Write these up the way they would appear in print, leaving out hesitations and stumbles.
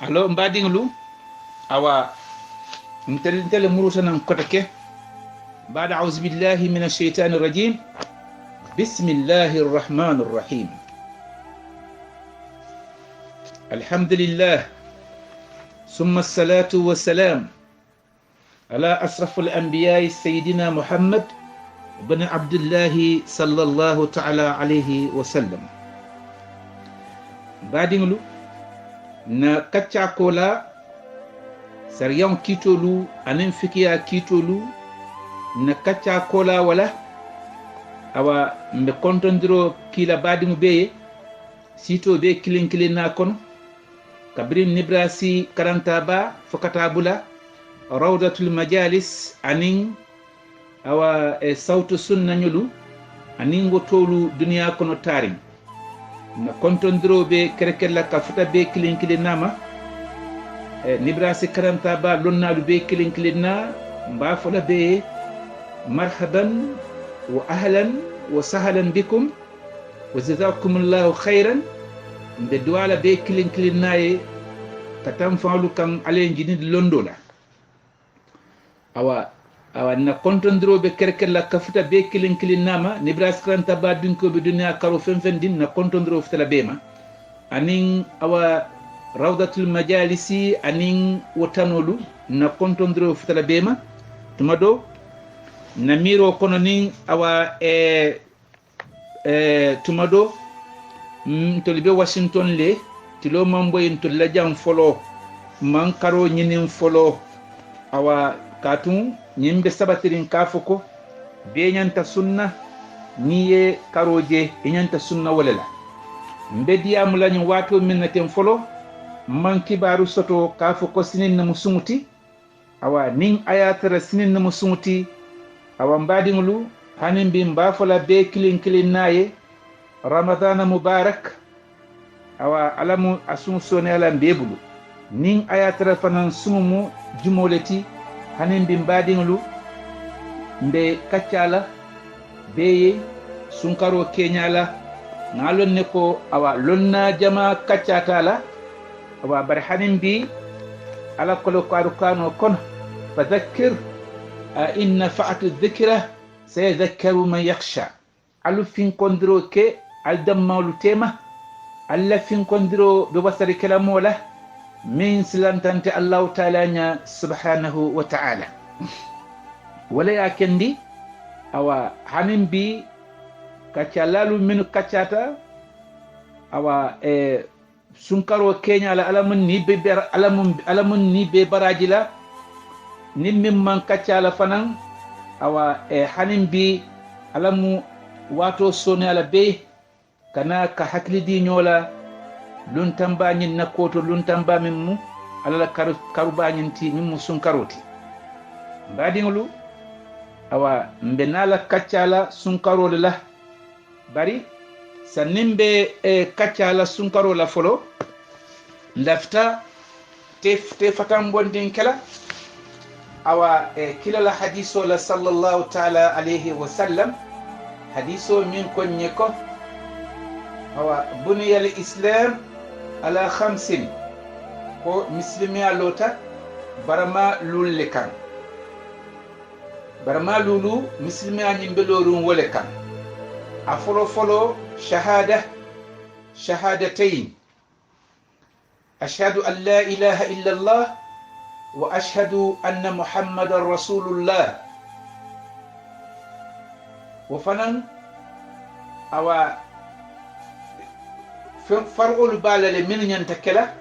alo mbadinglu awa ntel murusanan kotake بعد أعوذ بالله من الشيطان الرجيم بسم الله الرحمن الرحيم الحمد لله ثم الصلاة والسلام على أشرف الأنبياء سيدنا محمد بن عبد الله صلى الله تعالى عليه وسلم بعدين na kacca kola saryan kitolu anin fikiya kitolu na kacca kola wala awa mbe kontondiro kila badimu beye sito be kilin na kono kabrin nibrasi karanta ba fokata bula rawdatul majalis anin awa sawtu sunna nyulu anin go tolu duniya kono tarim na kontondroɓe kerekella ka futa be kilin nama nibrasi karanta ba lonnaɗu be kilin na mba fola be marhaban wa ahlan wa sahlan bikum wa jazakumullahu khayran nde duwala be kilin naye ka tan faalu kan alen jinide londola awa na kontondroɓe kerkella ka futa be kilin nama nibras karanta ba dinkoɓe duniya karo fen din na kontondro futala bema anin awa rawdatul majalisi anin wotanolu na kontondro futala bema tuma do na miro kono nin awa tuma do tol be Washington le tilo mamboyin tol la jam folo man karo ñinin folo awa katun ñimɓe sabatirin kafo ko be ñanta sunna ni ye karoje e ñanta sunna wolela mbeddiyamu lañum wato minnaten folo man kibaru soto kafo ko sininna mo sumuti awa nin ayatara sininna mo sumuti awa mbadiŋolu hanin mbi mbafola be kilin naye ramadana mubarak awa alamu asum sone ala mbebulu nin ayatara fanan sumumu jumoleti hanin mbi mbadiŋolu mbe kaccala beye sunkaro keñala ngalon ne ko awa lonna jama kaccatala awa bar hanin mbi ala kolo karu kano kono fadhakkir in nafa'atu dhikra sayadhakkaru man yakhsha alu fin kondiro ke al dammalu tema alla fin kondiro be wasari kalamola min silantante allahu taala nya subhanahu wa ta'ala wala ya kendi awa hanin bi kaccalalu min kaccata awa sunkaro kenya ala alamun ni be baraji la nin min man kaccala fanan awa hanin bi alamu wato sone ala be kana ka haklidi nyola luntambañin nakkoto luntamba min mu alala karubañinti min mu sunkaroti mbadiŋolu awa mbe nala kaccala sunkarole la bari sannin be kaccala sunkarola folo lafta te fatan bondin kela awa kilala hadiso la sallallahu taala alayhi wa sallam hadiso min konye ko awa buniyal islam ala khamsin ko muslimi alota barama lulle kan barama lulu muslimi ani mbelorun wole kan a folo shahadatayn ashhadu an la ilaha illa allah wa ashhadu anna muhammadan rasulullah wa fanan awa far'ul balale min ñanta kela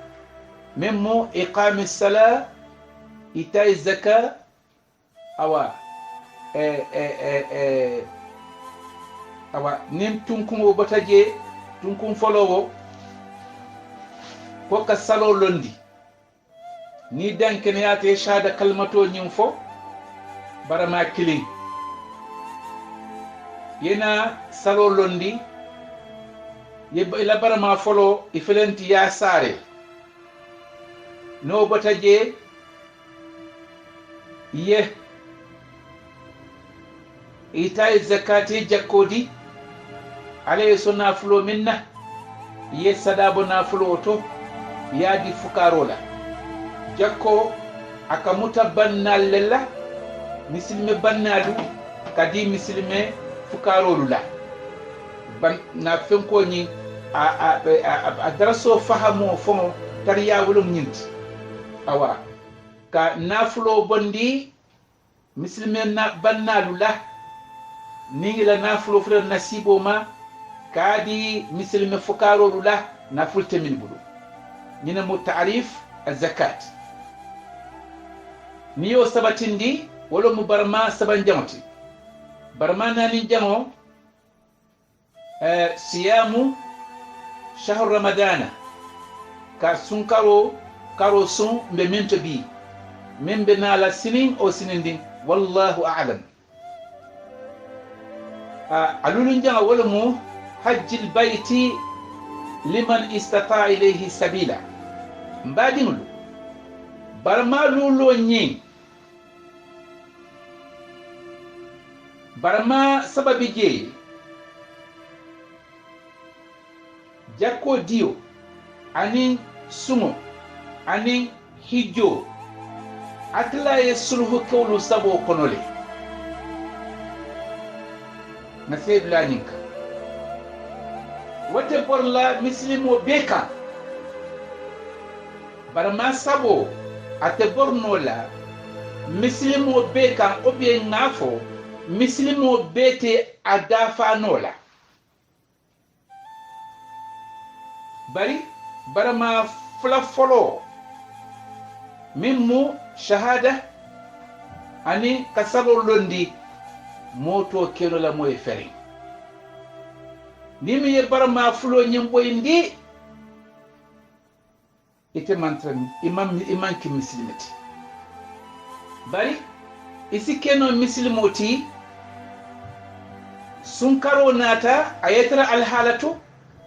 même mo iqami sala ita'i zaka awa awa nin tunkumo bataje tunkum folowo ko ka salo londi ni dankene yate shada kalmato ñin fo barama kilin yena salo londi yebba ila barama folo ifelenti ya sare no bataje ye ita'i zakati jakkodi alayhi sunna fulo minna ye sadabo na fulo to yaadi fukarola jakko aka muta bannal lella misilme bannalu kadi misilme fukarolu la ban na fenko ni a daraso fahamo fon tariya wulum nyinti awa ka nafulo bondi misilme na bannalu la ningila nafulo fura nasibo ma kadi misilme fukarolu la nafulte min bulu ñina mu ta'rif az-zakat niyo sabatindi wala mu barma saban jamati barma nani jamo siyamu shahr ramadana ka sun karo sun be mento bi min be nala sinin o sinindi wallahu a'lam alulun jama wala mu hajjil bayti liman istata ilayhi sabila mbadingulu barma lulo nyi barma sababi je jakko dio ani sumo ani hijjo atla ye sulhu kawlu sabo konole nasib laninka wate borla mislimo beka barma sabo ate bornola mislimo beka obie ngafo mislimo bete adafa nola bari barma flafolo mimmu shahada ani kasalo londi moto kelo la moy feri nimi ye barma fulo nyimboy ndi ite mantran imam ki muslimati bari isi keno muslimoti sun karo nata ayatra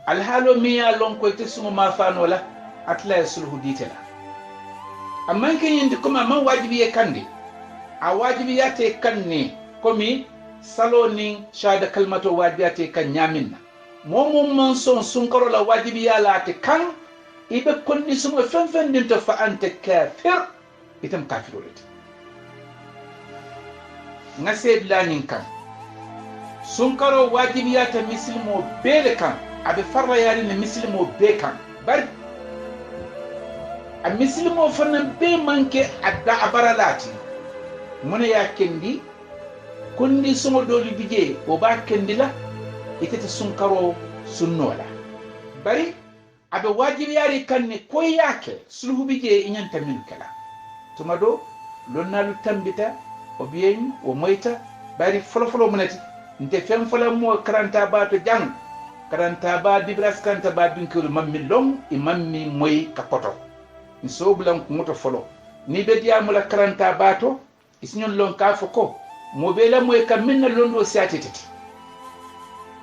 alhalo miya lonko ite sumo mafanola atla sulhu ditela amma kan yindi kuma man wajibi ye kande a wajibi yate kanne komi saloni shada kalmato wajibi yate kan nyaminna momum man son sun karo la wajibi yala te kan ibe konni sumo fen dinto fa anta kafir itam kafirolete ngase blanin kan sun karo wajibi yata muslimo bele kan abe farra yari ne muslimo be kan bari a muslimo fanan be manke adda abaralati mona ya kendi kundi sumo doli bije o ba kendila itete sun karo sunnola bari abe wajibi yari kanne ko yake sulhu bije inyanta min kala tumado lonnalu tambita o biyen o moyta bari folo munati nte fem fola mo karanta ba to jang karanta ba dibras karanta ba dunkelu mammi long e mammi moy kapoto ni soblan ko moto folo ni be diya mo la karanta ba to isnyon lon ka foko mo be la moy kam minna londo siatete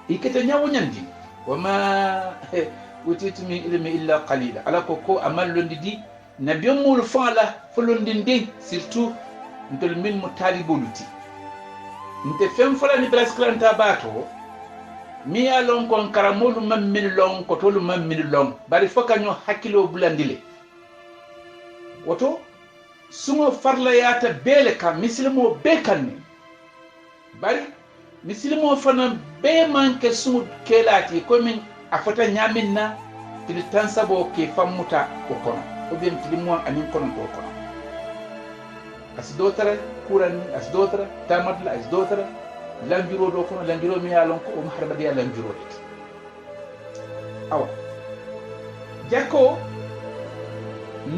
ikete nyawo nyandi wama utitu min ilmi illa qalila ala ko amal londi di nabiyum mul fala folondi ndin surtout ntol min mo taliboluti nte fem fala ni brasklanta bato mi ya lon kon karamolu mam min lon ko tolu mam min lon bari fokanyo hakilo bulandile woto sumo farla yata bele kam mislimo be kanni bari mislimo fana be manke sumu kelati ko min afata nyaminna til tansabo ke famuta ko kono o bien tilimo anin kono ko kono asdotara kuran asdotara tamadla asdotara lanjuro do kono lanjuro mi yalon ko maharba dia lanjuro dit awa jako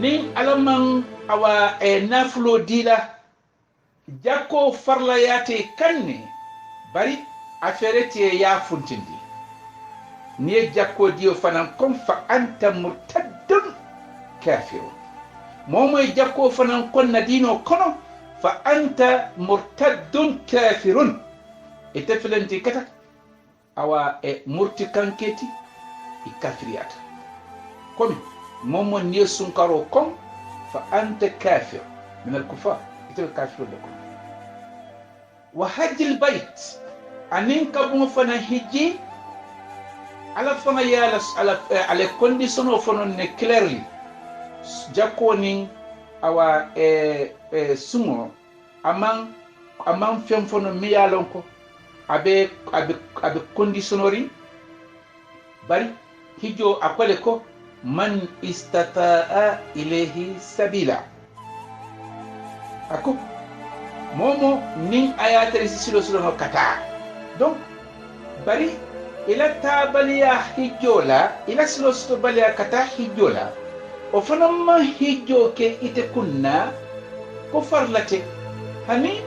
ni alaman awa naflo dila jako farla yate kanne bari afereti ya funtindi ni jako dio fanan kom fa anta murtaddun kafirun momo jakko fanan konna dino kono fa anta murtaddun kafirun eteflenti kata awa murti kanketi kafiriyata komi momo ni sunkaro kon fa anta kafir min al-kufar etel kafirun lakum wa hajjil bait anin kabum fana hijji ala fana yala ala condition of ne clearly jakkonin awa sumo aman femfono miyalon ko abe conditionnori bari hijo akole ko man istataa ilayhi sabila ako momo nin ayatari silo no kata donc bari ila tabaliya hijjola ila silo baliya kata hijjola o fana ma hijjo ke ite kunna ko farlate hani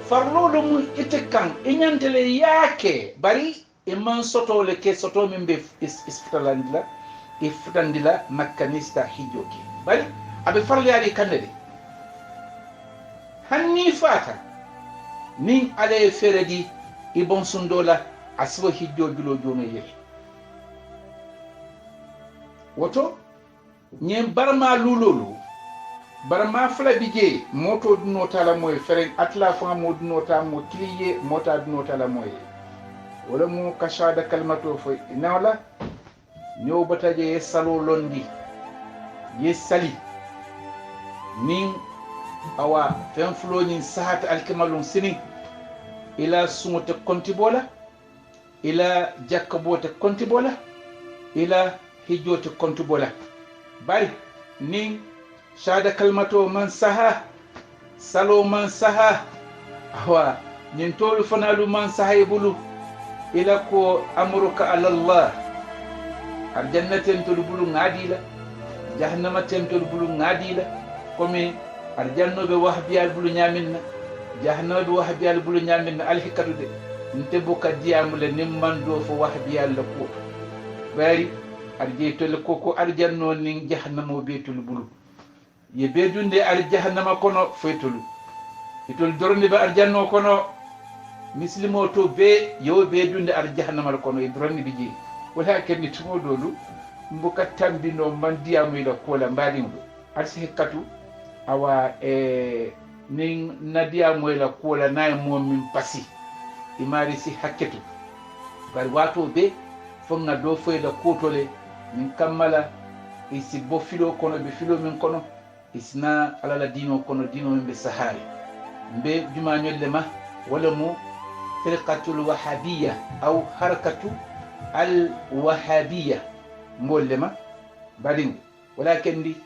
farlolo mu ite kan inyantele yake bari man soto le ke soto min be ifutandila makkanista hijjo ke bari abe farliyari kannede hanni fata nin ala feredi ibon sundola asibo hijjo julo jono yehi woto nyen barma lulolu barma fla bije moto duno tala moy feren atla fa mo duno ta mo kliye mota duno tala moy wala mo kashada kalmato fo inawla nyow bataje yesalo londi yesali nin awa fen floni sahat alkamalun sinin ila sumote kontibola ila jakkabote kontibola ila hijjote kontibola bari nin shada kalmato man saha salo man saha awa nin tolu fanalu man saha bulu ila ko amruka ala Allah aljannaten tolu bulu ngadila jahannamaten tolu bulu ngadila komi arjannoɓe wahbiyal bulu ñaminna jahannamaɓe wahbiyal bulu ñaminna alhikatu de ntebo kadiyamule nimman do fo wahbiyal la kuuto bari aɗa jeeyi tolle koko arjanno nin jahannama o beetolu bulu ye beedunde ar jahannama kono foytolu itol dornde ɓe arjanno kono misilimo to be yo beedunde ar jahannama kono e dornde ɓe jeeyi wala kenni tumoɗolu mboka tambino man diyamoyla koola mbaɗin ɗo arsi hekkatu awa nin nadiyamoyla koola nayi momin pasi imari si hakketu bari wato be fonga do foyda kotole min kammala isi bo filo kono be filo min kono isna alala dino kono dino min be sahari be jumañolle ma wala mo firqatul wahabiyya aw harakatu al wahabiyya molle ma badin walakin di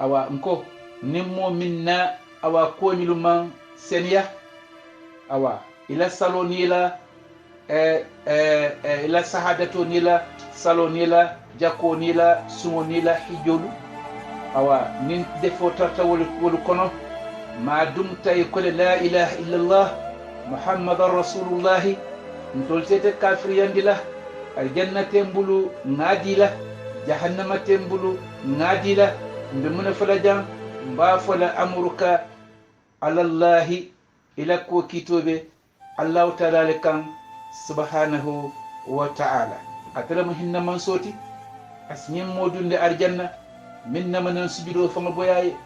awa nko nimmo minna awa koñiluman seniya awa ila salo nila ila sahadato nila salo nila jakko nila sumo nila hijolu awa nin defo tarta wolu kono ma dumta e kole la ilaha illallah muhammadan rasulullahi ntoltete kafiriyandila aljannate mbulu ngadila jahannamate mbulu ngadila mbe muna fala jam mba fala amruka alallahi ila ko kitobe allahu taala le kan subhanahu wa ta'ala atala mo hinna man soti asnyim modunde arjanna minna manan sujudo fama boyaye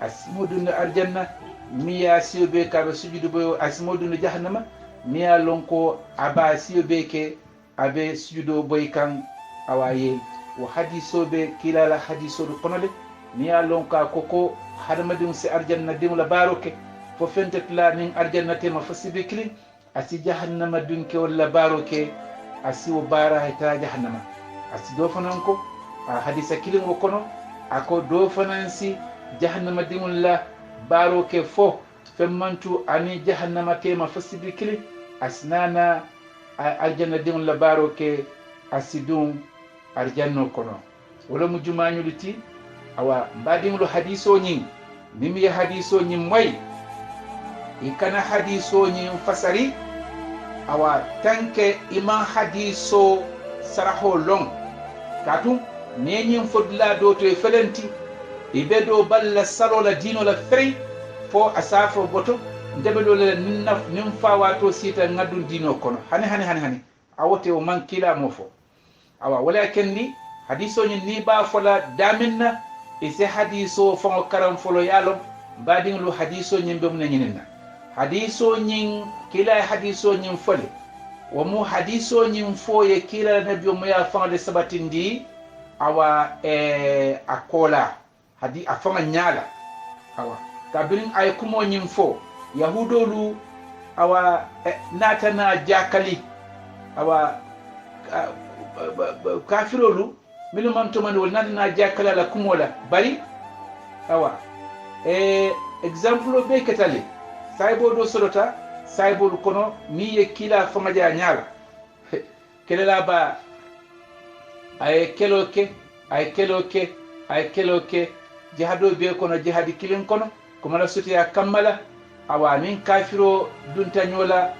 asmodunde arjanna miya siyobe kabe sujudo boyo asmodunde jahannama miya lonko aba siyobe ke abe sujudo boy kan awaye wa hadisobe kilala hadisodo konole miya lonka koko hadamadium se arjanna dimla baroke fo fentetla nin arjanna tema fasibe kilin asi jahannama dunke walla baroke asi wo bara heta jahannama asi do fanan ko hadisa kilin wo kono ako do fanan si jahannama dimulla baroke fo femmantu ani jahannama tema fasibe kilin asnana aljanna dimulla baroke asi dum arjanno kono wala mu jumañuluti awa mbadimlu hadiso ñin nimi ya hadiso ñin moy ikana hadiso ñin fasari awa tanke ima hadiso saraho long katum neñin fodla do to e felenti ibe do balla salola dino la feri fo asafo boto ndebe le nin fawato sita ngaddu dino kono hani awote o mankila mofo awa wala kendi hadiso ñin ni ba fola daminna ise hadiso fango karam folo yalo badin lu hadiso ñin be mun ñinina hadiso ñin kila hadiso ñin fole wa mu hadiso ñin foye kila nabiyo mu ya fango de sabatindi awa akola hadi afanga nyala awa kabirin ay kumo nyim fo yahudolu awa natana jakali awa kafirolu milu man to man wol natana jakala la kumola bari awa exemple be ketale saybo do solota saybo kono mi ye kila fanga ja nyala kelela ba ay keloke jihado be kono jihadi kilin kono kuma la sutiya kammala awa min kafiro dunta nyola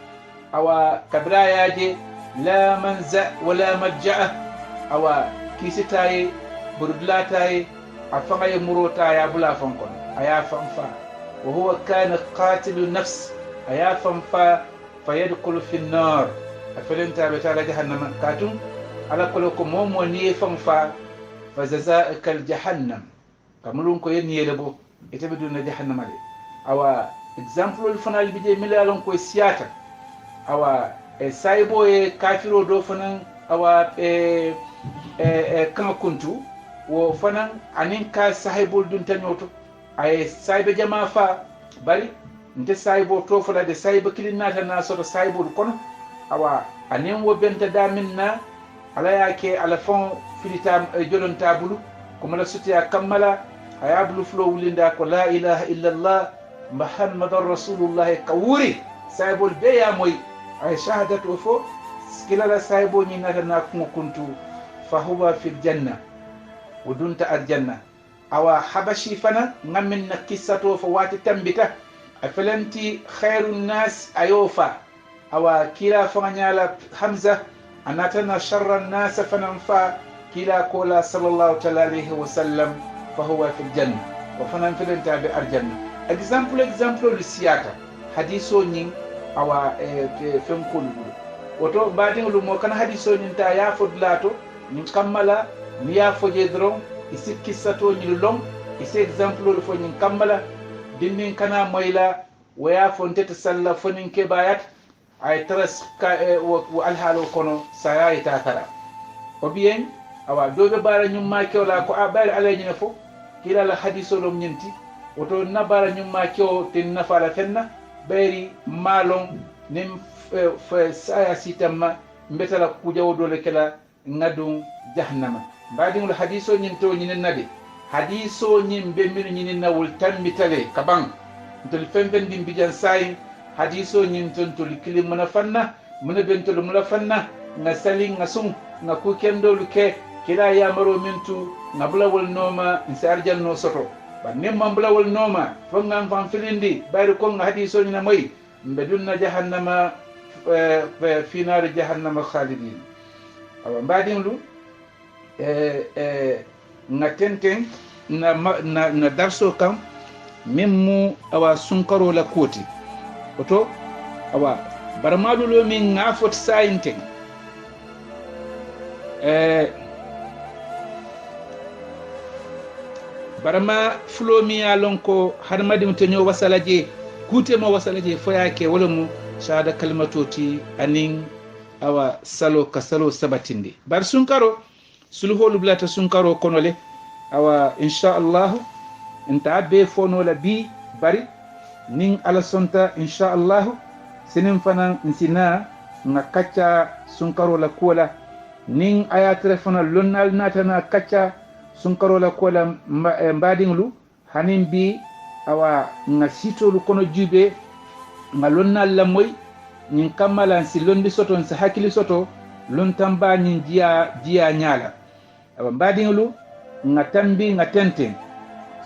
awa kabrayaje la manza wala marja'a awa kisitaye burdlataye afanga ye murota ya bula fankon aya fanfa wa huwa kana qatilu nafs aya fanfa fayadkhulu fi an-nar afalanta betala jahannam katun ala ko momo ni fanfa fa jazaa'uka al-jahannam kamulun ko yenni yelebo ite beduna jahannama de awa exemple lu fanal bije milalon ko siyata awa saybo e kafiro do fanan awa kan kuntu wo fanan anin ka sahibul dun tanyoto ay saybe jama fa bari nte saybo to fala de saybe kilinata na so saybo kono awa anin wo benta daminna ala yake ala fon filita jolon tabulu kuma la sutiya kammala ayablu flo wulinda ko la ilaha illa allah muhammadar rasulullah kawuri saybol beya moy ay shahadatu fo skilala saybo ni natana ko kuntu fa huwa fil janna wudunta al janna awa habashi fana ngamin na kissato fo wati tambita afalanti khairun nas ayofa awa kila fanyala hamza anatana sharran nas fananfa kila kola sallallahu alayhi wa sallam فهو في الجنة وفنان في الانتابع الجنة example لسياتا حديثو نين أو فهم كله وتو بعدين لو مو كان حديثو نين تا يا فضلاتو نين كملا نيا فجدرون يسيب كيساتو نين لون يسيب example لو فنين كملا دين كنا مويلا ويا فنتت سلا فنين كبايات أي ترس والحالو كونو سايا تاثرا وبين awa dobe bara nyumma kewla ko abari alayni nafo kila la hadiso lom nyenti woto nabara nyumma kew tin nafala fenna bayri malon nim fa saya sitamma mbetala kujawo dole kala ngadum jahannama mbadi ngol hadiso nyinto nyinen nabe hadiso nyimbe min nyinin nawul tambitale kabang ntol femben dim bijan sai hadiso nyinton tol kilim mana fanna mana bentol mula fanna nga salin nga sum nga ku kendo luke kila ya maro mintu ngabulawol noma insa arjanno soto banne mambulawol noma fongan fan filindi bayru ko nga hadiso ni moy mbedunna jahannama fi nar jahannama khalidin awa mbadin lu nga tenten na darso kam memmu awa sunkaro la koti oto awa barmalu lo min ngafot sayinten barama fulomi ya lonko har madim tenyo wasalaje kute ma wasalaje foyake wala mu shahada kalmatoti anin awa salo kasalo sabatinde bar sunkaro sulholu blata sunkaro konole awa insha Allah inta be fono la bi bari nin ala sonta insha Allah sinin fanan insina na kacha sunkaro la kola nin aya telefona lonnal natana kacha sunkaro la kola mbadinglu hanin bi awa nga sitolu kono jube nga lonnal la moy nin kamala si londi soto sa hakili soto lon tamba nin jiya nyala awa mbadinglu nga tambi nga tenten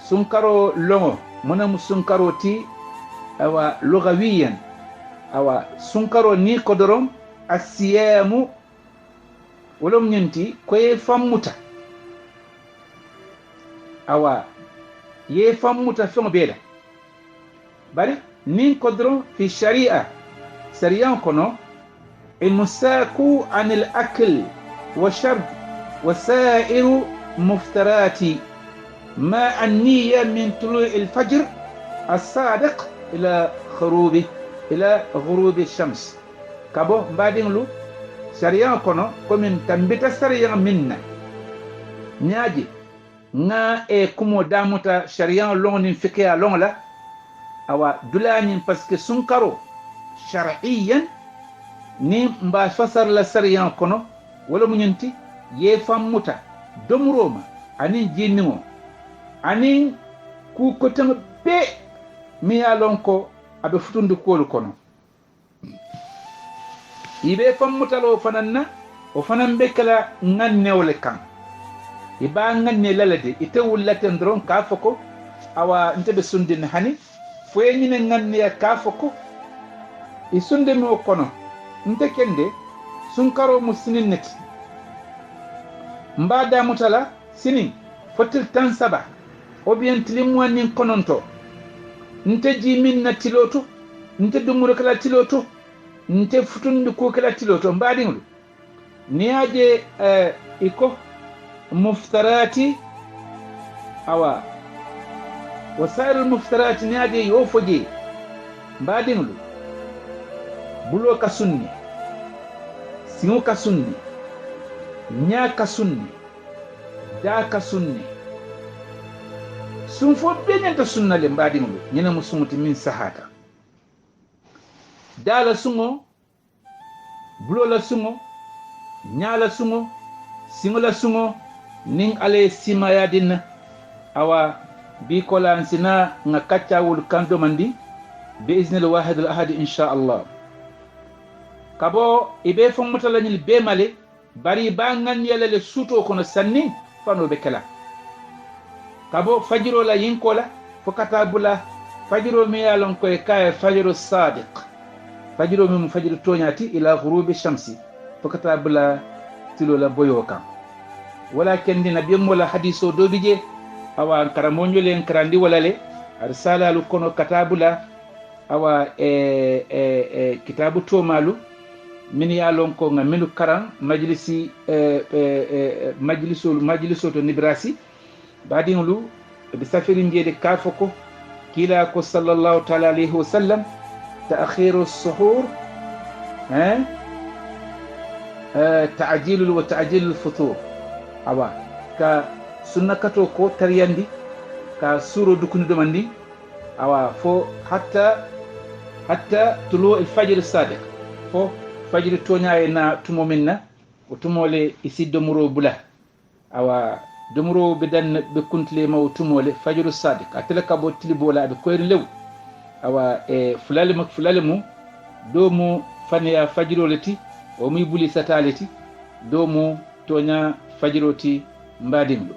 sunkaro longo mona sunkaro ti awa lugawiyan awa sunkaro ni kodorom asiyamu wolom nyenti koye fammuta awa ye fammuta fengo beda bari nin kodron fi sharia sariyan kono المساك عن الأكل والشرب وسائر مفترات ما النية من طلوع الفجر الصادق إلى غروب الشمس كابو بعدين لو سريان كونو كومين تنبيتا سريان منا نياجي nga e kumo damuta sharia longni fiqya longla awa dulani parce que sunkaro shar'iyan ni mba fasar la sharia kono wala munyinti ye fammuta domroma anin jinningo anin ku kotan be mi yalon ko abe futundu kolu kono ibe fammutalo fananna o fanan be kala ngannewle kan iba nganne lalade ite wullaten dron ka foko awa ntebe sundin hani foyeni nganne ka foko isunde mo kono nte kende sunkaro musinin neti mbada mutala sinin fotil tan saba o bien tilimwanin kononto nte jimin na tiloto nte dumuro kala tiloto nte futundu ko kala tiloto mbadi ngulu niaje iko muftarati awa wasair almuftarati niaje yofoje mbadi ngulu bulo ka sunni singo ka sunni nya ka sunni da ka sunni sun fo benyanta sunna le mbadi ngulu nyina musumuti min sahata dala sungo bulo la sungo nya la sungo singo la sungo ning ale simaya dinna awa bi kolan sina nga kaccawul kando mandi bi iznil wahid al ahad insha Allah kabo ibe fo mutalanyil be male bari ba ngan yelale suto kono sanni fano be kala kabo fajiro la yinkola fo katabula fajiro mi yalon koy kay fajiro sadiq fajiro mi fajiro toñati ila ghurubi shamsi fo katabula tilo la boyoka walakin dina bi mola hadiso do bije awa karamonyo len krandi walale arsala lu kono katabula awa kitabu to malu min yalon ko ngamelu karan majlisi majliso to nibrasi بعدين لو بسافرين جيد كافكو كلا كو صلى الله تعالى عليه وسلم تأخير السحور تعجيل وتعجيل الفطور أوا كا سنة كتو كو ترياندي كا سورو دكون دماندي أوا فو حتى طلوع الفجر الصادق فو فجر تونيا نا تمو منا وتمو لي يسيد مرو بلا أوا dumuro bidan be kuntle mawtumole fajru sadiq atela kabo tilibola be koyri lew awa fulale mu do mu fanya fajro leti o muy buli sataleti do mu tonya fajroti mbadimdo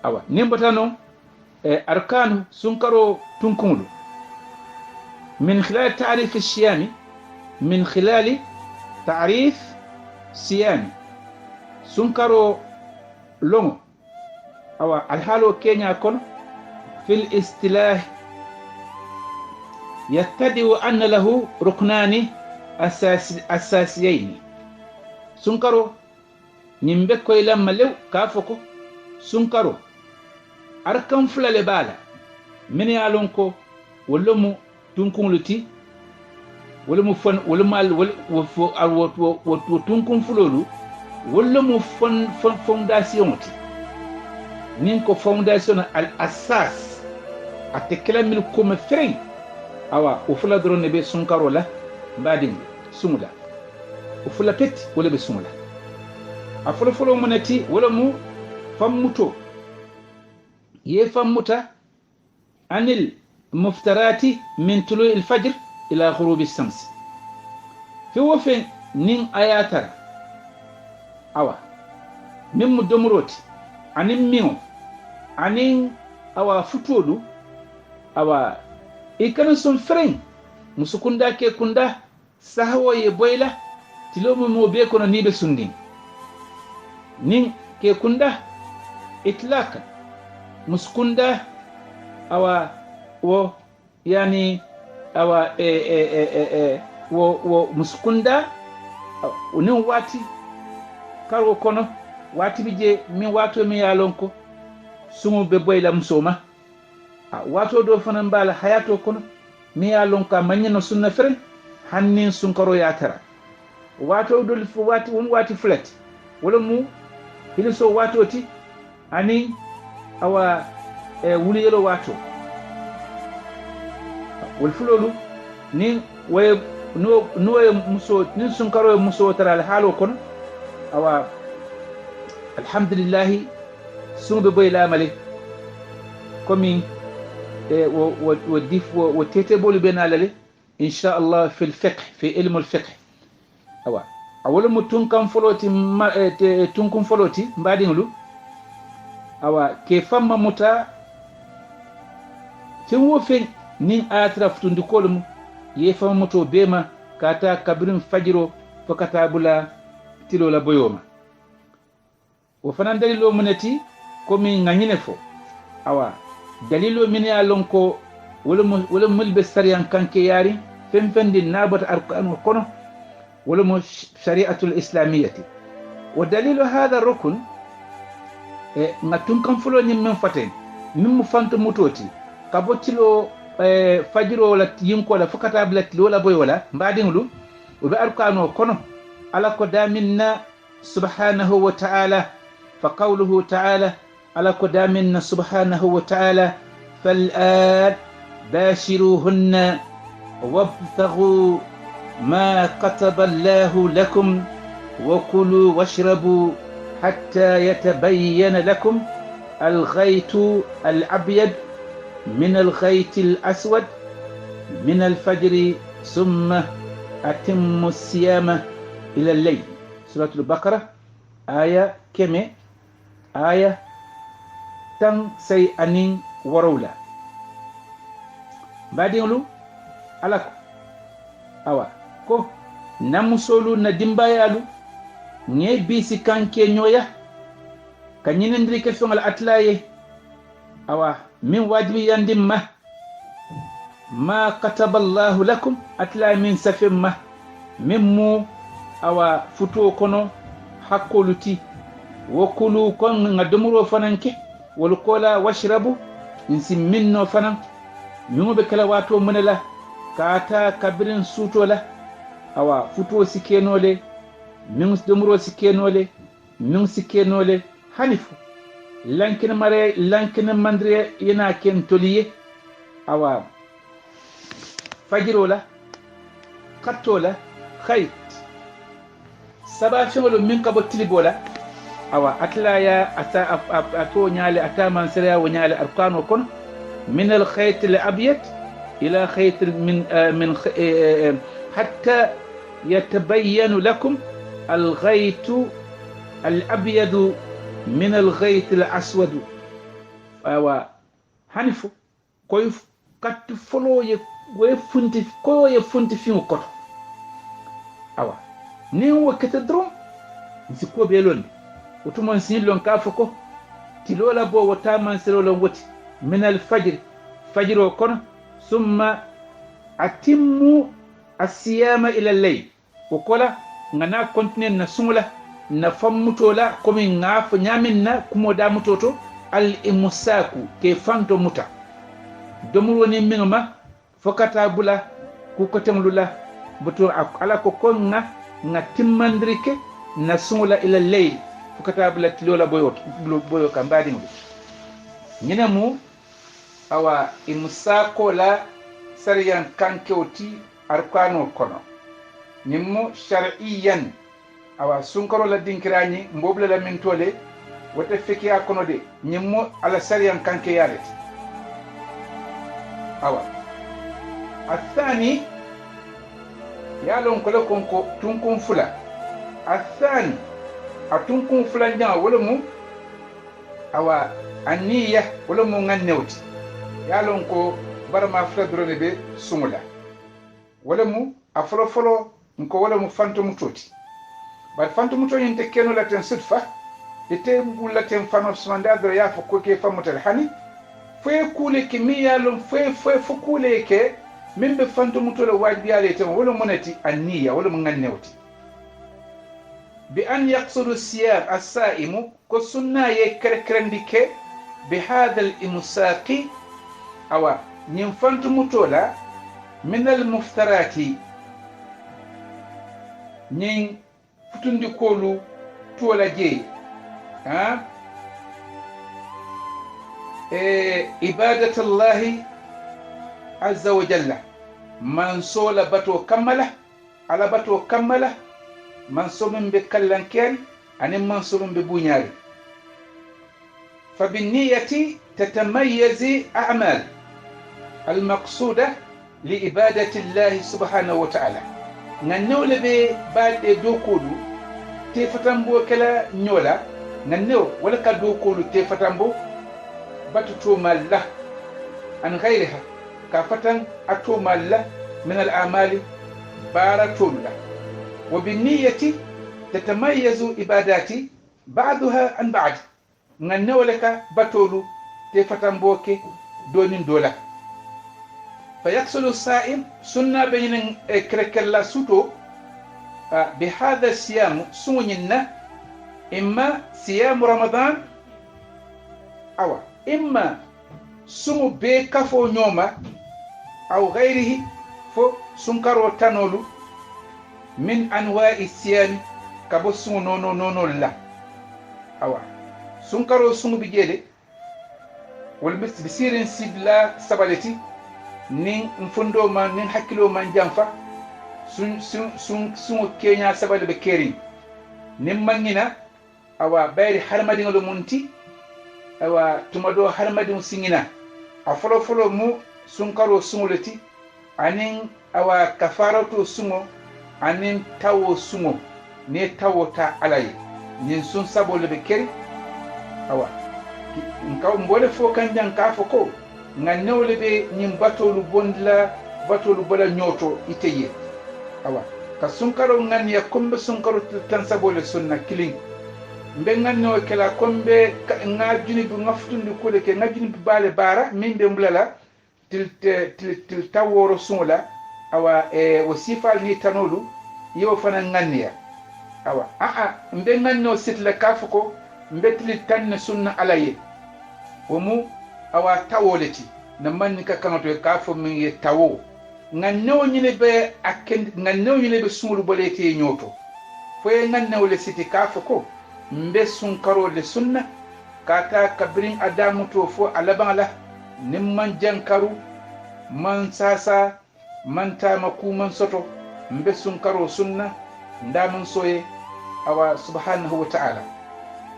awa nimbatano arkanu sunkaro tunkumulu min khilal ta'rif as-siyami min khilal ta'rif siyami sunkaro longo awa alhalo kenya kono fil istilah yattadi anna lahu ruknani asasiyaini sunkaro nyimbe koy lamma lew kafoko sunkaro arkan fulale bala min yalon ko wolomu tunkuluti wolomu fon wolomal wo tunkun fulolu wolomu fondation ti nin ko fondation al asas atekela mil kuma frey awa o fula drone be sunkaro la mbadin sumula o fula pet wala be sumula a folo monati wala mu fammuto ye fammuta anil muftarati min tulu al fajr ila ghurub as-shams fi wofen nin ayatar awa min mudomroti anin miŋo anin awa futodu awa ikana son frein musukunda ke kunda sahawo ye boyla tilomo mo be kono nibe sundin nin ke kunda itlaka musukunda awa wo yani awa wo musukunda unin wati karo kono wati bije min wato mi yalon ko sumu be boyla musoma wato do fanan bala hayato kono mi yalon ka manyano sunna fere hannin sunkaro ya tara wato do wati flat wala mu hiliso wato ti ani awa wuliyelo wato wol fulolu ni way no muso ni sunkaro muso tara al halo kono awa alhamdulillah sumbe boy la male komi wo tete bolu benalale insha Allah في الفقه في علم الفقه awa awol mo tunkam foloti tunkum foloti mbadinglu awa ke famma muta fen wo fen nin atra futundi kolum ye famma moto bema kata kabirin fajiro fokata bula tilola boyoma wo fanan dalilo munati komi nganyine fo awa dalilo min ya lonko wala mulbe sariyan kanke yari fenfendi nabata arkan kono wala shari'atu al-islamiyyah ودليل هذا الركن نتون كم فلو نمن فتن نم فانت موتوتي كابوتيلو فجرو ولا ينكو ولا فكتا بلت ولا بوي ولا بعدين لو وبأركانو كونو على قدامنا سبحانه وتعالى فقوله تعالى على قدامنا سبحانه وتعالى فالآن باشروهن وابتغوا ما كتب الله لكم وكلوا واشربوا حتى يتبين لكم الخيط الأبيض من الخيط الأسود من الفجر ثم أتموا الصيام إلى الليل. سورة البقرة آية كم آية تن سي أنين ورولا بعدين لو على أوا كو نمسولو ندمبايالو nye bisi kanke nyoya kanyine ndrike fongal atlaye awa min wajibi yandimma ma kataba Allah lakum atla min safimma mimmu awa futo kono hakoluti wokulu kon ngadumuro fananke wal kola washrabu insi minno fanan nyume kala wato munala kata kabirin sutola awa futo sikenole min domuro sikenole min sikenole hanifu lankina mare lankina mandre yana ken toliye awa fajirola kattola khayt saba fengolo min kabo tilibola awa atla ya ata ato nyale ata mansira wa nyale arkano kon min al khayt al abyad ila khayt min hatta يتبين لكم الغيط الأبيض من الغيط الأسود أو هنفو كيف كتفلو يفنت كو يفنت فيه كتو أو نيو كتدرم نسكو بيلون وتمن سيلون كافكو تلولا بو وتامن سيلون وتي من الفجر فجر وكون ثم أتموا الصيام إلى الليل وكلا ngana kontine na sungula na fammutola komi ngaf nyaminna kumoda mutoto al imsaku ke fanto muta domuro ni mingma fokata bula ku ko temlula buto ala ko konna na timmandrike na sungula ila layl fokata bula tilola boyo kambadi ngi nyina mu awa imsako la sariyan kankewti arkano kono nimmo shar'iyyan awa sunkaro la dinkirani mbobla la mentole wata feki akono de nimmo ala sariyan kanke yalet awa athani yalon ko konko tunkun fula athani atunkun fula nya wala mu awa aniya wala mu ngannewti yalon ko barama fula drone be sumula wala mu afolo nko wala mu fanto mutoti bar fanto mutoti inte keno la ten sudfa ite bulla ten fano smanda do ya fo ko ke famutal hani fe kule ke mi yalon fe fo kule ke min be fanto mutola wajibi yale ten wala monati anniya wala mun ngannewti bi an yaqsudu siyam as-sa'imu ko sunna ye krekrendike bi hadha al-imsaqi awa nyim fanto mutola min al-muftarati ñing futundi kolu tola je ha ibadatullahi azza wa jalla man sola bato kammala ala bato kammala man so min be kallankeri anin man so min be buñari فبالنية تتميز أعمال المقصودة لإبادة الله سبحانه وتعالى ننو لبي بعد دوكولو تفتنبو كلا نولا ننو ولا كدوكولو تفتنبو باتتوما الله عن غيرها كفتن أتوما الله من الأعمال بارتوم الله وبالنية تتميز إباداتي بعضها عن بعض ننو لك باتولو تفتنبوك دون دولا فيحصل الصائم سنة بين كركلا سوتو بهذا الصيام سنة إما صيام رمضان أو إما سمو بكفو نوما أو غيره فو سنكرو تنولو من أنواع الصيام كبو سمو نونو لا أو سنكرو سمو بجيلي والبس بسيرين سيبلا سبالتي nin mfundo man nin hakkilo man jamfa sun kenya sabale be keri nin mangina awa bayri harmadi ngolo munti awa tumado harmadi singina a folo mu sun karo sumuleti anin awa kafaratu sumo anin tawo sumo ne tawo ta alaye nin sun sabole be keri awa nkaw mbole fo kanjan ka foko nga newle be ñim batolu bondla batolu bala ñoto iteye awa ka sunkaro ngania kombe sunkaro tan sabole sunna killing mbe nganno kala kombe nga juni bu ngaftundu kole ke nga juni bale bara min be mbulala til taworo sunla awa wasifal ni tanolu yo fana ngania awa mbe nganno sitla kafuko mbe til tan sunna alaye womu awa tawoleti na manni ka kanato ka fo min ye tawo ngannew nyine be akend ngannew nyine be sumulu bolete nyoto fo ye ngannew le siti ka fo ko mbe sun karo le sunna kata kabrin adamu to fo alabala nim man jankaru man sasa man tamaku man soto mbe sun karo sunna ndaman soye awa subhanahu wa ta'ala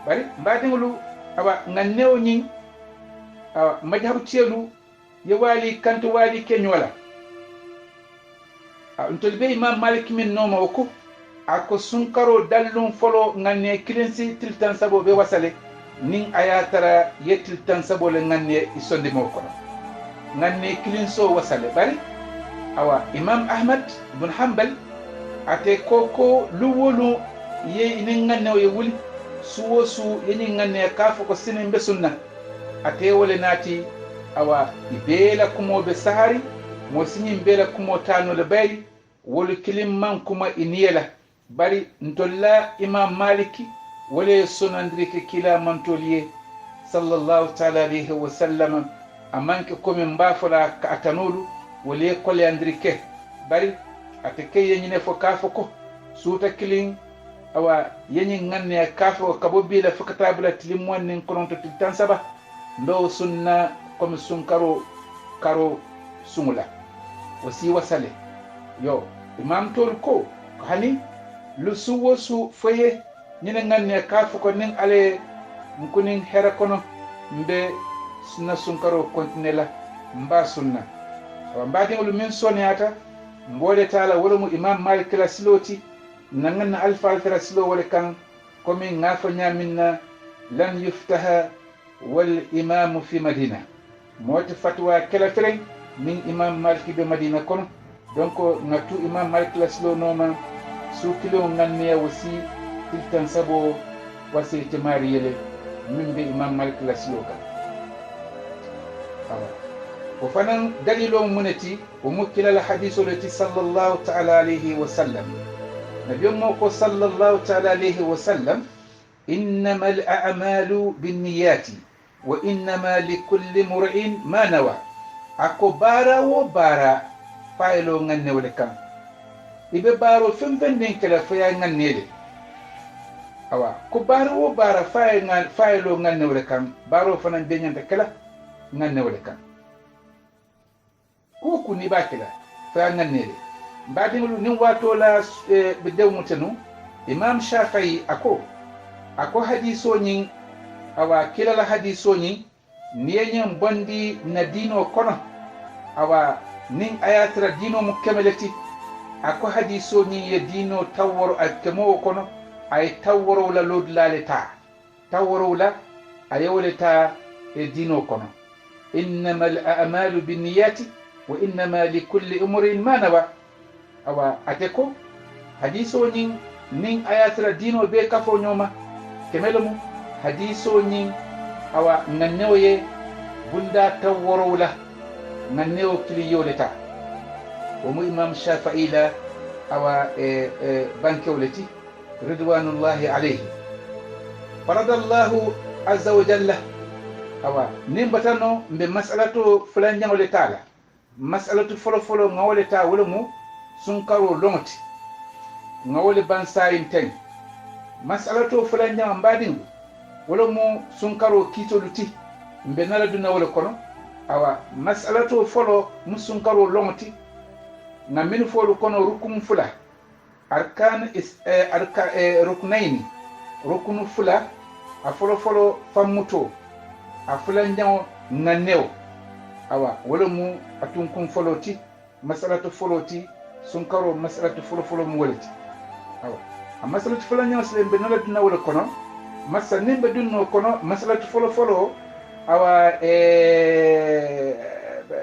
bari mbadingulu awa ngannew nyin madhabu tielu ye wali kanto wali kenyola ntolbe imam malik min noma wako ako sunkaro dallum folo nganne kilensi tiltan sabo be wasale nin ayatara ye tiltan sabo le nganne isonde moko nganne kilenso wasale bari awa imam ahmad ibn hanbal ate koko luwolu ye inin nganne ye wuli suwo su ye nganne kafo ko sinin be sunna ate wole naati awa ibela kumo be sahari mo sinyi bela kumo tano le bayri wol kilim man kuma iniyela bari ntolla imam maliki wole sunandri ke kila mantoliye sallallahu ta'ala alayhi wa sallam amanke komi mbafola ka atanolu wole kole andrike bari ate kay nyine fo kafo ko suuta kilin awa yenyi nganne kafo kabo bila fakatabula tilim wonnin kononto tiltan saba ndo sunna comme sunkaro karo sungula wasi wasale yo imam tol ko hani lu suwo su foye nyina nganne kafu ko nin ale mkunin hera kono mbe sunna sunkaro kontinela mba sunna wa mbadi ngulu min soniata mbode tala wala mu imam malik la siloti nangan alfa altra silo wala kan komi ngafa nyaminna lan yuftaha والإمام في مدينة موت فتوى كلا فرين من إمام مالك بمدينة كون دونك نتو إمام مالك لسلو نوما سو كيلو نانيا وسي تلتان سبو وسي تماري يلي من بإمام مالك لسلو كان وفنان دليلو منتي ومكلا الحديث التي صلى الله تعالى عليه وسلم نبي موكو صلى الله تعالى عليه وسلم إنما الأعمال بالنيات وإنما لكل مرء ما نوى أكو بارا وبارا فايلو نغني ولكم إبه بارو فنفن دين كلا فيا نغني لي أوا كو بارا وبارا فايلو نغني ولكم بارو فنان دين كلا ngannewole kan kuku ni bakila fa ngannele mbadiŋolu niŋ waatoo la be dewmute nu imam shafii ako hadiso ñiŋ awa kila la hadiso ñiŋ niŋ ye ñiŋ bondi na diinoo kono awa niŋ a ye a tara diinoo mu keme le ti ako hadiso ñiŋ ye diinoo tawworo a kemoo kono a ye tawworow la loodulaa le taa tawworow la a ye wo le taa diinoo kono innama al amalu binniyati wa innama likulli umrin ma nawa awa ate ko hadiso ñiŋ niŋ a ye a tara diinoo bee kafoo ñooma keme le mu hadiso ñiŋ awa ŋannewo ye bunda tawworow la ŋannewo kiliyo le taa wo mu imam shafii la awa bankewo le ti ridwanullahi alayhi farada allahu azza wa jalla awa niŋ batano mbe masalato fulanjaŋo le taa la masalatu folo ŋawo le taa wo le mu sunkaro loŋo ti ŋawo le bansayin teŋ masalato fulanjaŋo mbaadiŋo wo le mu sunkaro kiitolu ti mbe nala duna wo le kono awa masalato folo mu sunkaro loŋo ti ŋa minnu foolu kono rukumu fula ruknayni rukunu fula a folo fammuto a fulanjaŋo ŋannewo awa wo le mu a tunkun folo ti masalatu folo ti sunkaro masalatu folo mu wo le ti awa a masalatu fulanjaŋo sile mbe nala duna wo le kono masa niŋ be dunno kono masalatu folo awa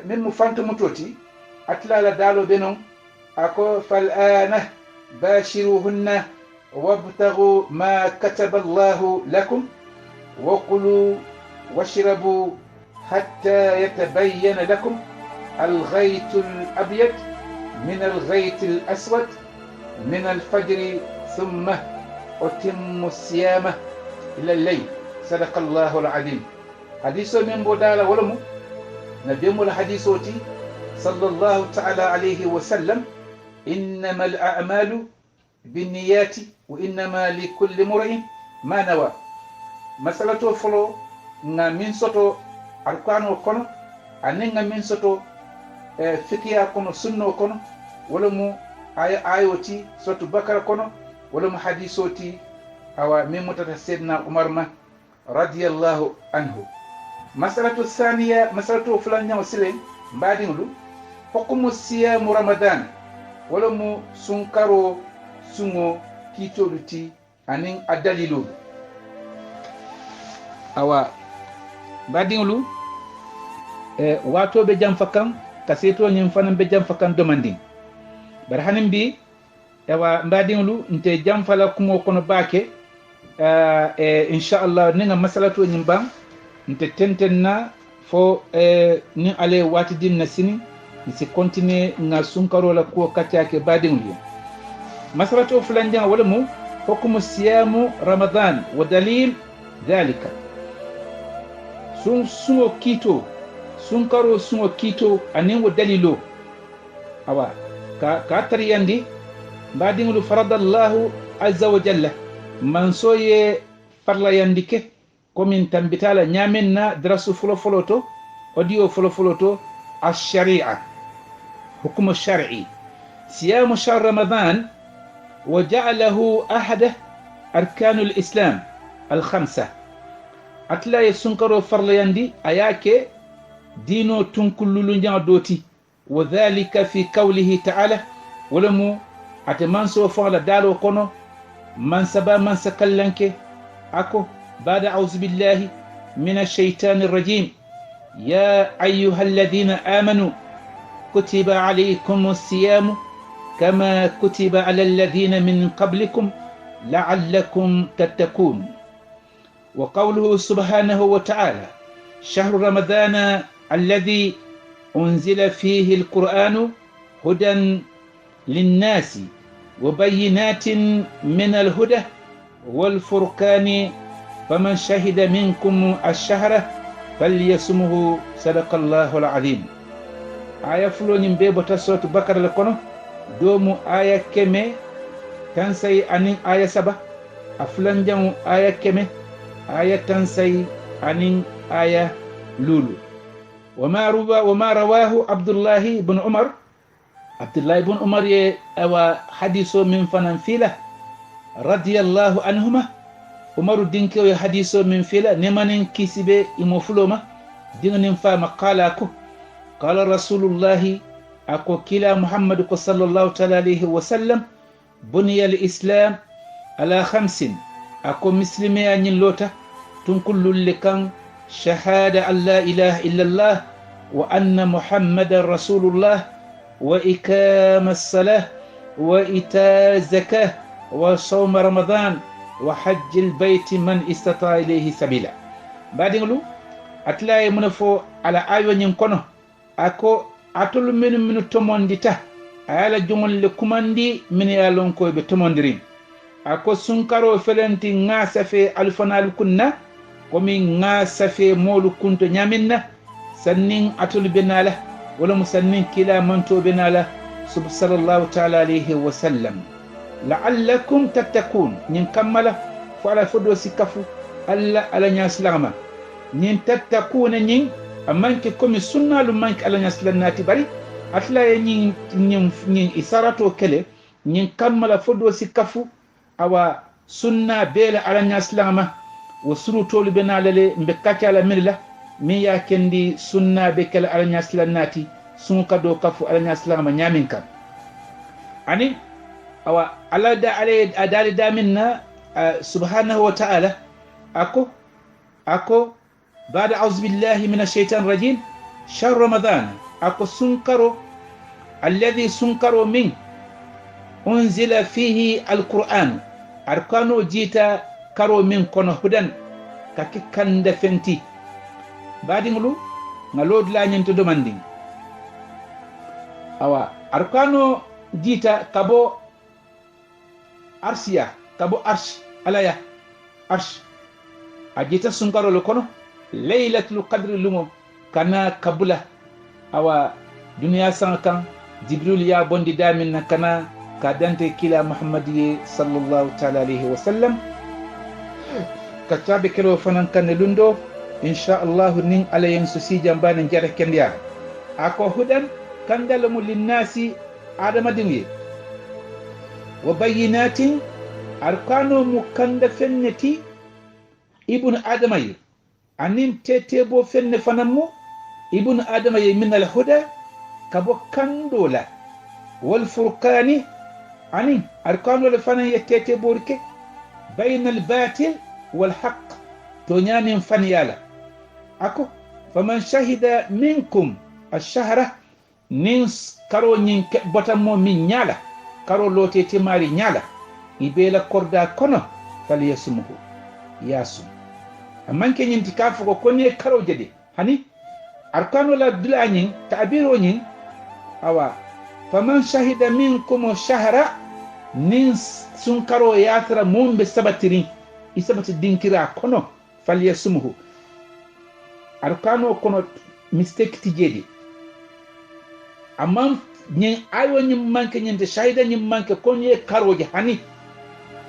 miŋ mu fantumuto ti atla la daalo be noŋ ako fal'ana bashiruhunna wabtagu ma kataba allahu lakum wa kulu washrabu hatta yatabayyana lakum الغيت الأبيض من الغيت الأسود من الفجر ثم أتم الصيام إلى الليل صدق الله العظيم حديث من بودالا ولمو نبيم الحديثوتي صلى الله تعالى عليه وسلم إنما الأعمال بالنيات وإنما لكل امرئ ما نوى مسألة فلو من سوتو أركانو كونو أنين من سوتو فكيا كونو سنو كونو ولمو آيوتي سوتو بكر كونو ولمو حديثوتي أو من متتسيدنا عمر رضي الله عنه مسألة الثانية مسألة فلان وسلين بعدين حكم الصيام رمضان ولمو سنكرو سنو كيتولتي أنين الدليل أو بعدين واتو بجام فكان كسيتو نيمفان بجام فكان دوماندين برهانم بي ewa mbadinlu nte jam fala kumo kono baake inchallah ninga masalato ñim ban nte tentenna fo ni ale watidin na sini si continue nga sunkarola ko kaccake badinlu masalato fulanjang wala mu hukmu siyamu ramadan wa dalil dhalika sungo kito sunkaro sungo kito anin wa dalilo awa ka tariyandi mbadingolu faradallahu azza wa jalla man soye farla yandike komin tambitala nyamen na drasu folo to audio folo to ash-shari'a hukm ash-shar'i siyam shahr ramadan wa ja'alahu ahad arkan al-islam al-khamsa atla yasunkaro farla yandi ayake dino tunkululu nyaadoti wa dhalika fi qawlihi ta'ala walamu ate man so fala dalo kono man saba man sakallanke ako bada a'udhu billahi minash shaitanir rajim ya ayyuhalladhina amanu kutiba alaykumus siyam kama kutiba alal ladhina min qablikum la'allakum tattaqun wa qawluhu subhanahu wa ta'ala shahru ramadana alladhi unzila fihi alqur'anu hudan للناس وبينات من الهدى والفرقان فمن شهد منكم الشهر فليصمه صدق الله العظيم آية فلون بيبو تسوت بكر لكونو دومو آية كمي تنسي أنين آية سبا أفلان جمو آية كمي آية تنسي أنين آية لولو وما رواه عبد الله بن عمر حديث من فننفيله رضي الله عنهما عمر دينكو حديث من فيلا نمانين كيسبه إموفلوما دين فاما قال رسول الله أكو كلا محمد صلى الله عليه وسلم بني الإسلام على 5 أكو مسلمي أن لوتا تنكل لكان شهادة أن لا إله إلا الله وأن محمد رسول الله وإقام الصلاة وإيتاء الزكاة وصوم رمضان وحج البيت من استطاع إليه سبيلا. بعدين لو أتلاقي منفو على آيو نينكونو أكو أتول من تمونديتا على جمل لكماندي من يالونكو بتموندرين أكو سنكارو فلنتي ناسفي الفنال كنا ومن ناسفي مولو كنت نيامنا سنين أتول بناله ولا مسنين كلا منتو بناله صلى الله تعالى عليه وسلم لعلكم تتقون نكمل فعلى فدو سكفو ألا على ناس لغما نين تتقون نين أمانك كم السنة لمانك على ناس لناتي بري أتلا نين إسارة وكله نين كمل فدو سكفو أو سنة بيل على ناس لغما وسرو طول بنا للي مبكاتي على ملة ميا كندي سنة بكل على ناس لناتي سنك دو كفو على ناس لغما نيامين كان أني أو على أدال دامنا سبحانه وتعالى أكو بعد أعوذ بالله من الشيطان الرجيم شهر رمضان أكو سنكرو الذي سنكرو من أنزل فيه القرآن أركانو جيتا كرو من كونه هدن كاكي كان دفنتي بعد نلود لا ننتو دماندين أو أركانو جيتا كابو أرسيا كابو أرش ألايا أرش أجيتا سنكرو لكونو ليلة القدر لمو كنا كبولا أو دنيا سانكان جبريل يا بوندي دامن كنا كادنتي كلا محمد صلى الله تعالى عليه وسلم كتاب كلو فنان كان لندو إن شاء الله نين على ينسوسي جنبان جارة كنديا أكو هدن كان دلمو للناس آدم دنيا وبينات أركانو مكند فنتي ابن آدم أنين تتبو فن فنمو ابن آدم من الهدى كبو كندولا والفرقان أنين أركانو لفن يتتبو ركي بين الباطل والحق تونيان فنيالا أكو فمن شهد منكم الشهر نينس كارو نين بطمو من نيالا كارو لوتي تماري نيالا إبيلا كوردا كونو فليسمه ياسم أمان كي نين تكافو كوني كارو جدي هني أركانو لا دلانين تعبيرو نين أوا فمن شهد منكم الشهر نينس سنكارو ياثر موم بسبترين isabati dinkira kono falyasmuhu arkano kono mistake tijedi amma nyen ayo nyim manke nyente shahida nyim manke konye karoje hani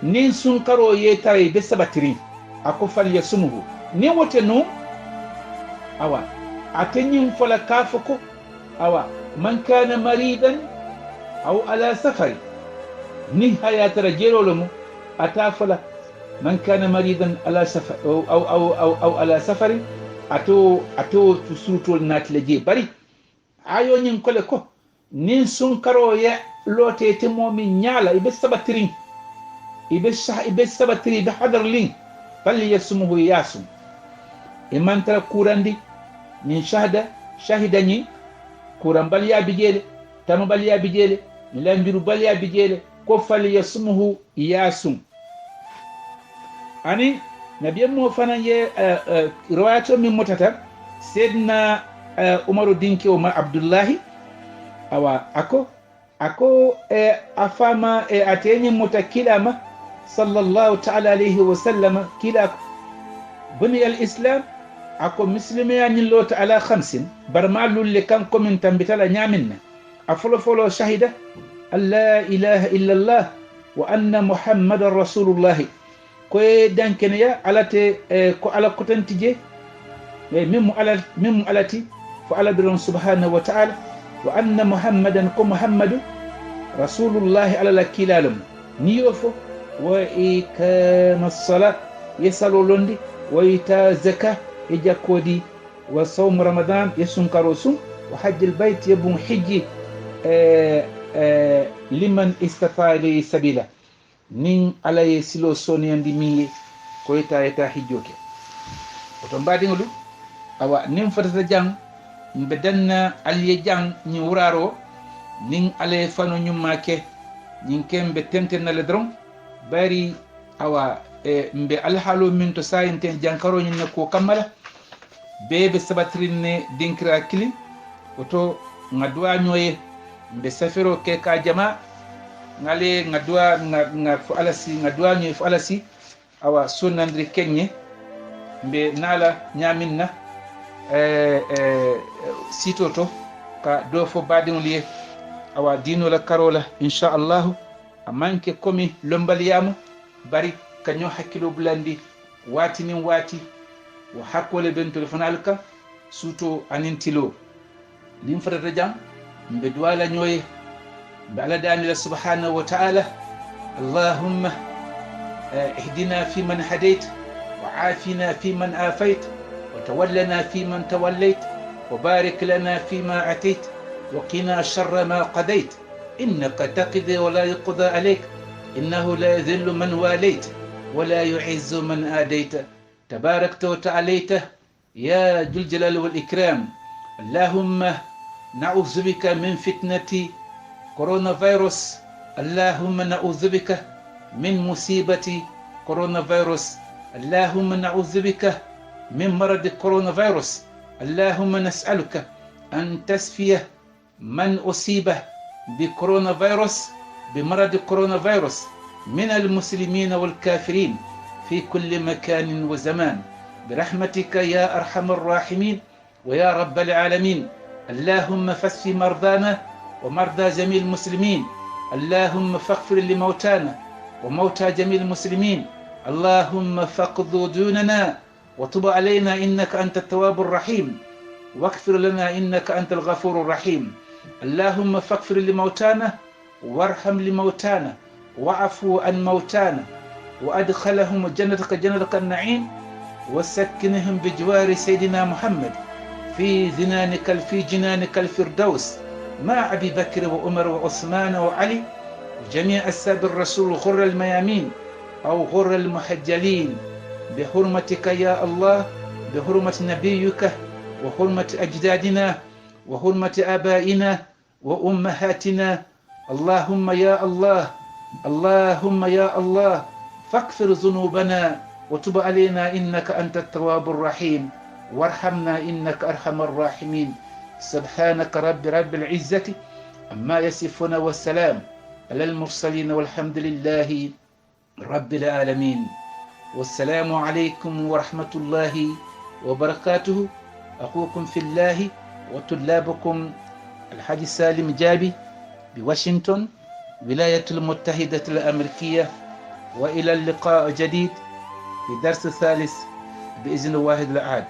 nin sun karo ye tare be sabatiri ako falyasmuhu ni wote no awa atenyin fola kafuko awa man kana maridan aw ala safari ni hayatara jerolomo atafala من كان مريضا على سفر أو على سفر أتو تسوتو النات لجي بري ayo nyin kole ko nin sun karo ya lote temo min nyala ibe sabatrin ibe sabatri be hadarlin falli yasmuhu yasum iman tara kurandi nin shahida ni kuran bal ya bijele tama bal ya bijele lambiru bal ya bijele ko falli yasmuhu yasum ani nabiya mo fana ye riwayato min motata sedna umaru dinki umar abdullahi awa ako afama atenyi mutakilama sallallahu ta'ala alayhi wa sallam kila bani al-islam ako muslimi ya nyillo ta'ala 5 barmalul li kan ko min tambitala nyaminna afolo shahida alla ilaha illa allah wa anna muhammadar rasulullah ko dankene ya alate ko ala kotantije mimmu alati فعلى برون سبحانه وتعالى وأن محمدا كمحمد رسول الله على الكلالم نيوفو وإقام الصلاة يسالو لوندي وإيتاء زكاة يجاكودي وصوم رمضان يسنكرو سم وحج البيت يبون حجي لمن استطاع إليه سبيلا نين على يسلو سونيان دي ميلي كويتا يتا حجوكي وتنبادين لو أوا نين فتata jang mbe danna aliye jang ni wuraro nin ale fano nyumake nin kembe tentenale dron bari awa mbe alhalo min to sayinte jankaro nyin ko kamala bebe sabatrinne dinkira kili oto ngadwa nyoye mbe safiro ke ka jama ngale ngadwa nga fu alasi ngadwa nyoye fu alasi awa sunandri kenye mbe nala nyaminna sito to ka do fo badin liye awa dino la karola inshallah amanke komi lombaliyama bari kanyo hakkilo bulandi watinin wati wa hakkole ben telefonal ka suto anintilo lim fata jam mbe duwala nyoye be ala dani subhanahu wa ta'ala allahumma اهدنا فيمن هديت وعافنا فيمن آفيت وتولنا فيمن توليت وبارك لنا فيما أتيت وقنا شر ما قضيت إنك تقضي ولا يقضى عليك إنه لا يذل من واليت ولا يعز من آديت تباركت وتعاليت يا ذو الجلال والإكرام اللهم نعوذ بك من فتنة كورونا فيروس اللهم نعوذ بك من مصيبة كورونا فيروس اللهم نعوذ بك من مرض كورونا فيروس اللهم نسألك أن تسفي من أصيب بكورونا فيروس بمرض كورونا فيروس من المسلمين والكافرين في كل مكان وزمان برحمتك يا أرحم الراحمين ويا رب العالمين اللهم فاشف مرضانا ومرضى جميع المسلمين اللهم فاغفر لموتانا وموتى جميع المسلمين اللهم فاقض دوننا وتب علينا إنك أنت التواب الرحيم واغفر لنا إنك أنت الغفور الرحيم اللهم فاغفر لموتانا وارحم لموتانا وعفو عن موتانا وأدخلهم جنتك جنتك النعيم وسكنهم بجوار سيدنا محمد في جنانك الفردوس مع أبي بكر وعمر وعثمان وعلي وجميع أصحاب الرسول غر الميامين أو غر المحجلين بحرمتك يا الله بحرمة نبيك وحرمة أجدادنا وحرمة آبائنا وأمهاتنا اللهم يا الله اللهم يا الله فاغفر ذنوبنا وتب علينا إنك أنت التواب الرحيم وارحمنا إنك أرحم الراحمين سبحانك رب العزة أما يصفون والسلام على المرسلين والحمد لله رب العالمين والسلام عليكم ورحمة الله وبركاته أخوكم في الله وطلابكم الحاج سالم جابي بواشنطن ولاية المتحدة الأمريكية وإلى اللقاء جديد في درس ثالث بإذن واحد الأحد.